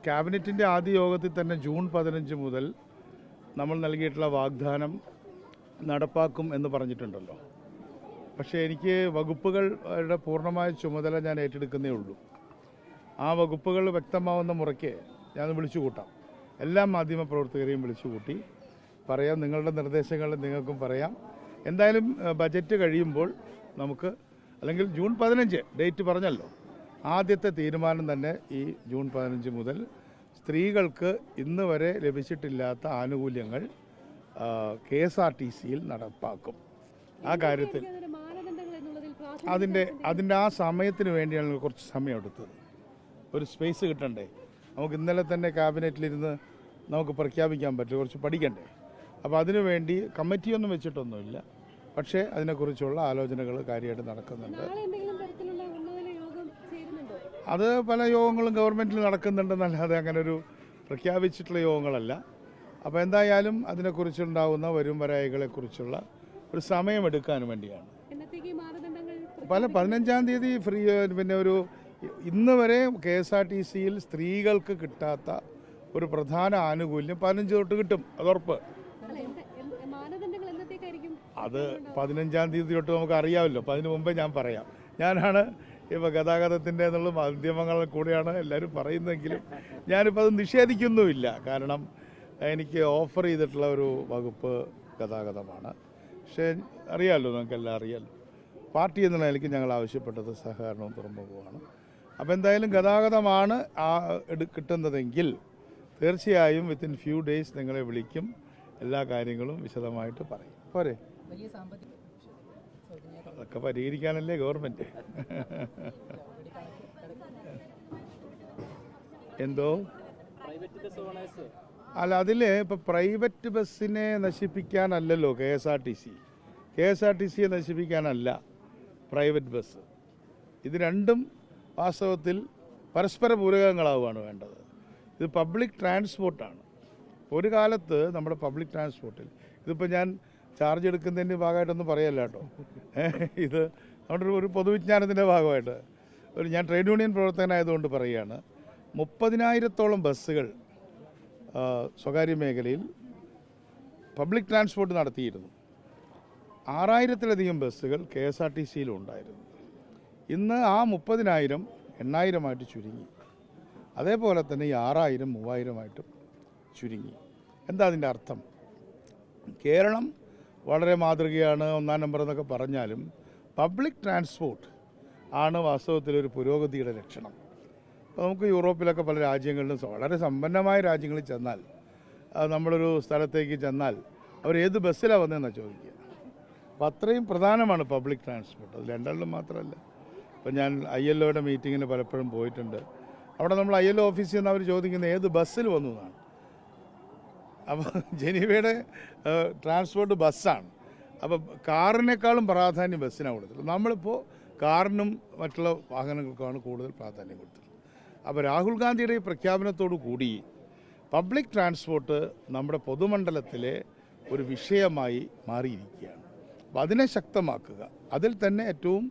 ക്യാബിനറ്റിൻ്റെ ആദ്യ യോഗത്തിൽ തന്നെ ജൂൺ 15 മുതൽ നമ്മൾ നൽകിയിട്ടുള്ള വാഗ്ദാനം നടപ്പാക്കും എന്ന് പറഞ്ഞിട്ടുണ്ടല്ലോ. പക്ഷേ എനിക്ക് വകുപ്പുകളുടെ പൂർണ്ണമായ ചുമതല ഞാൻ ഏറ്റെടുക്കുന്നേ ഉള്ളൂ. ആ വകുപ്പുകൾ വ്യക്തമാവുന്ന മുറയ്ക്ക് ഞാൻ വിളിച്ചു കൂട്ടാം. എല്ലാ മാധ്യമ പ്രവർത്തകരെയും വിളിച്ചു കൂട്ടി പറയാം. നിങ്ങളുടെ നിർദ്ദേശങ്ങൾ നിങ്ങൾക്കും പറയാം. എന്തായാലും ബജറ്റ് കഴിയുമ്പോൾ നമുക്ക്, അല്ലെങ്കിൽ ജൂൺ 15 ഡേറ്റ് പറഞ്ഞല്ലോ, ആദ്യത്തെ തീരുമാനം തന്നെ ഈ ജൂൺ 15 മുതൽ സ്ത്രീകൾക്ക് ഇന്ന് വരെ ലഭിച്ചിട്ടില്ലാത്ത ആനുകൂല്യങ്ങൾ KSRTCയിൽ നടപ്പാക്കും. ആ കാര്യത്തിൽ അതിൻ്റെ ആ സമയത്തിന് വേണ്ടിയാണ് കുറച്ച് സമയം എടുത്തത്. ഒരു സ്പേസ് കിട്ടണ്ടേ? നമുക്ക് ഇന്നലെ തന്നെ ക്യാബിനറ്റിലിരുന്ന് നമുക്ക് പ്രഖ്യാപിക്കാൻ പറ്റും, കുറച്ച് പഠിക്കണ്ടേ? അപ്പോൾ അതിനുവേണ്ടി കമ്മിറ്റിയൊന്നും വെച്ചിട്ടൊന്നുമില്ല. പക്ഷേ അതിനെക്കുറിച്ചുള്ള ആലോചനകൾ കാര്യമായിട്ട് നടക്കുന്നുണ്ട്. അത് പല യോഗങ്ങളും ഗവൺമെൻറ്റിൽ നടക്കുന്നുണ്ടെന്നല്ലാതെ അങ്ങനെ ഒരു പ്രഖ്യാപിച്ചിട്ടുള്ള യോഗങ്ങളല്ല. അപ്പോൾ എന്തായാലും അതിനെക്കുറിച്ചുണ്ടാകുന്ന വരും വരായികളെക്കുറിച്ചുള്ള ഒരു സമയമെടുക്കാൻ വേണ്ടിയാണ്. 15-ാം തീയതി ഫ്രീ, പിന്നെ ഒരു ഇന്ന് വരെ KSRTCയിൽ സ്ത്രീകൾക്ക് കിട്ടാത്ത ഒരു പ്രധാന ആനുകൂല്യം 15 തൊട്ട് കിട്ടും, അതുറപ്പ്. അത് 15-ാം തീയതി തൊട്ട് നമുക്ക് അറിയാമല്ലോ. അപ്പോൾ അതിന് മുമ്പേ ഞാൻ പറയാം. ഞാനാണ് ഇപ്പോൾ ഗതാഗതത്തിൻ്റെ എന്നുള്ള മാധ്യമങ്ങളിൽ കൂടെയാണ് എല്ലാവരും പറയുന്നതെങ്കിലും ഞാനിപ്പോൾ അത് നിഷേധിക്കുന്നുമില്ല. കാരണം എനിക്ക് ഓഫർ ചെയ്തിട്ടുള്ള ഒരു വകുപ്പ് ഗതാഗതമാണ്. പക്ഷേ അറിയാമല്ലോ, നമുക്കെല്ലാം അറിയാമല്ലോ, പാർട്ടി എന്ന നിലയ്ക്ക് ഞങ്ങൾ ആവശ്യപ്പെട്ടത് സഹകരണവും തുറമുഖവുമാണ്. അപ്പോൾ എന്തായാലും ഗതാഗതമാണ് കിട്ടുന്നതെങ്കിൽ തീർച്ചയായും വിത്തിൻ ഫ്യൂ ഡേയ്സ് നിങ്ങളെ വിളിക്കും, എല്ലാ കാര്യങ്ങളും വിശദമായിട്ട് പറയും. പോരെ? അതൊക്കെ പരിഹരിക്കാനല്ലേ ഗവൺമെൻറ്. എന്തോ അല്ല, അതിൽ ഇപ്പോൾ പ്രൈവറ്റ് ബസ്സിനെ നശിപ്പിക്കാനല്ലല്ലോ KSRTCയെ നശിപ്പിക്കാനല്ല പ്രൈവറ്റ് ബസ്. ഇത് രണ്ടും വാസ്തവത്തിൽ പരസ്പര പൂരകങ്ങളാവുകയാണ് വേണ്ടത്. ഇത് പബ്ലിക് ട്രാൻസ്പോർട്ടാണ്. ഒരു കാലത്ത് നമ്മുടെ പബ്ലിക് ട്രാൻസ്പോർട്ടിൽ, ഇതിപ്പോൾ ഞാൻ ചാർജ് എടുക്കുന്നതിൻ്റെ ഭാഗമായിട്ടൊന്നും പറയല്ല കേട്ടോ, ഇത് നമ്മുടെ ഒരു പൊതുവിജ്ഞാനത്തിൻ്റെ ഭാഗമായിട്ട് ഞാൻ ട്രേഡ് യൂണിയൻ പ്രവർത്തകനായതുകൊണ്ട് പറയുകയാണ്. 30,000-ഓളം ബസ്സുകൾ സ്വകാര്യ മേഖലയിൽ പബ്ലിക് ട്രാൻസ്പോർട്ട് നടത്തിയിരുന്നു. 6,000-ലധികം ബസ്സുകൾ KSRTCയിലും ഉണ്ടായിരുന്നു. ഇന്ന് ആ 30,000 8,000-ആയിട്ട് ചുരുങ്ങി. അതേപോലെ തന്നെ ഈ 6,000 3,000-ആയിട്ടും ചുരുങ്ങി. എന്താ അതിൻ്റെ അർത്ഥം? കേരളം വളരെ മാതൃകയാണ്, 1-ാം നമ്പർ എന്നൊക്കെ പറഞ്ഞാലും പബ്ലിക് ട്രാൻസ്പോർട്ട് ആണ് വാസ്തവത്തിലൊരു പുരോഗതിയുടെ ലക്ഷണം. അപ്പോൾ നമുക്ക് യൂറോപ്പിലൊക്കെ പല രാജ്യങ്ങളിലും, വളരെ സമ്പന്നമായ രാജ്യങ്ങളിൽ ചെന്നാൽ, നമ്മളൊരു സ്ഥലത്തേക്ക് ചെന്നാൽ അവർ ഏത് ബസ്സിലാണ് വന്നതെന്നാണ് ചോദിക്കുക. അപ്പോൾ അത്രയും പ്രധാനമാണ് പബ്ലിക് ട്രാൻസ്പോർട്ട്. അത് ലണ്ടനിലും മാത്രമല്ല. ഇപ്പോൾ ഞാൻ ILOയുടെ മീറ്റിങ്ങിന് പലപ്പോഴും പോയിട്ടുണ്ട്. അവിടെ നമ്മൾ ILO ഓഫീസിൽ നിന്ന് അവർ ചോദിക്കുന്നത് ഏത് ബസ്സിൽ വന്നു എന്നാണ്. അപ്പോൾ ജനീവയുടെ ട്രാൻസ്പോർട്ട് ബസ്സാണ്. അപ്പോൾ കാറിനേക്കാളും പ്രാധാന്യം ബസ്സിനാണ് കൊടുത്തത്. നമ്മളിപ്പോൾ കാറിനും മറ്റുള്ള വാഹനങ്ങൾക്കാണ് കൂടുതൽ പ്രാധാന്യം കൊടുത്തത്. അപ്പോൾ രാഹുൽ ഗാന്ധിയുടെ ഈ പ്രഖ്യാപനത്തോടു കൂടി പബ്ലിക് ട്രാൻസ്പോർട്ട് നമ്മുടെ പൊതുമണ്ഡലത്തിലെ ഒരു വിഷയമായി മാറിയിരിക്കുകയാണ്. അപ്പോൾ അതിനെ ശക്തമാക്കുക, അതിൽ തന്നെ ഏറ്റവും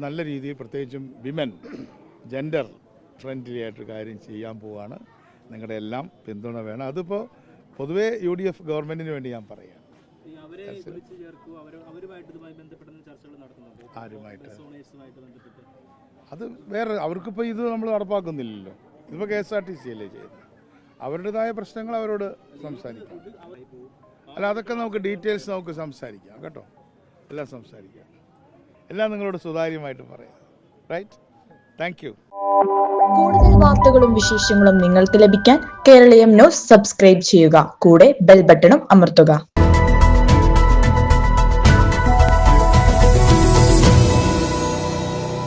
നല്ല രീതിയിൽ പ്രത്യേകിച്ചും വിമൻ, ജെൻഡർ ഫ്രണ്ട്ലി ആയിട്ട് കാര്യം ചെയ്യാൻ പോവുകയാണ്. നിങ്ങളുടെ എല്ലാം പിന്തുണ വേണം. അതിപ്പോൾ പൊതുവേ UDF ഗവൺമെൻറ്റിന് വേണ്ടി ഞാൻ പറയാം. ആരുമായിട്ട് അത് വേറെ, അവർക്കിപ്പോൾ ഇത് നമ്മൾ നടപ്പാക്കുന്നില്ലല്ലോ. ഇതിപ്പോൾ KSRTC അല്ലേ ചെയ്യുന്നത്. അവരുടേതായ പ്രശ്നങ്ങൾ അവരോട് സംസാരിക്കാം. അല്ല, അതൊക്കെ നമുക്ക് ഡീറ്റെയിൽസ് നമുക്ക് സംസാരിക്കാം കേട്ടോ. എല്ലാം സംസാരിക്കാം, എല്ലാം നിങ്ങളോട് സുതാര്യമായിട്ട് പറയാം. റൈറ്റ്? Thank you. കൂടുതൽ വാർത്തകളും വിശേഷങ്ങളും നിങ്ങൾക്ക് ലഭിക്കാൻ കേരളീയം ന്യൂസ് സബ്സ്ക്രൈബ് ചെയ്യുക. കൂടെ ബെൽ ബട്ടണും അമർത്തുക.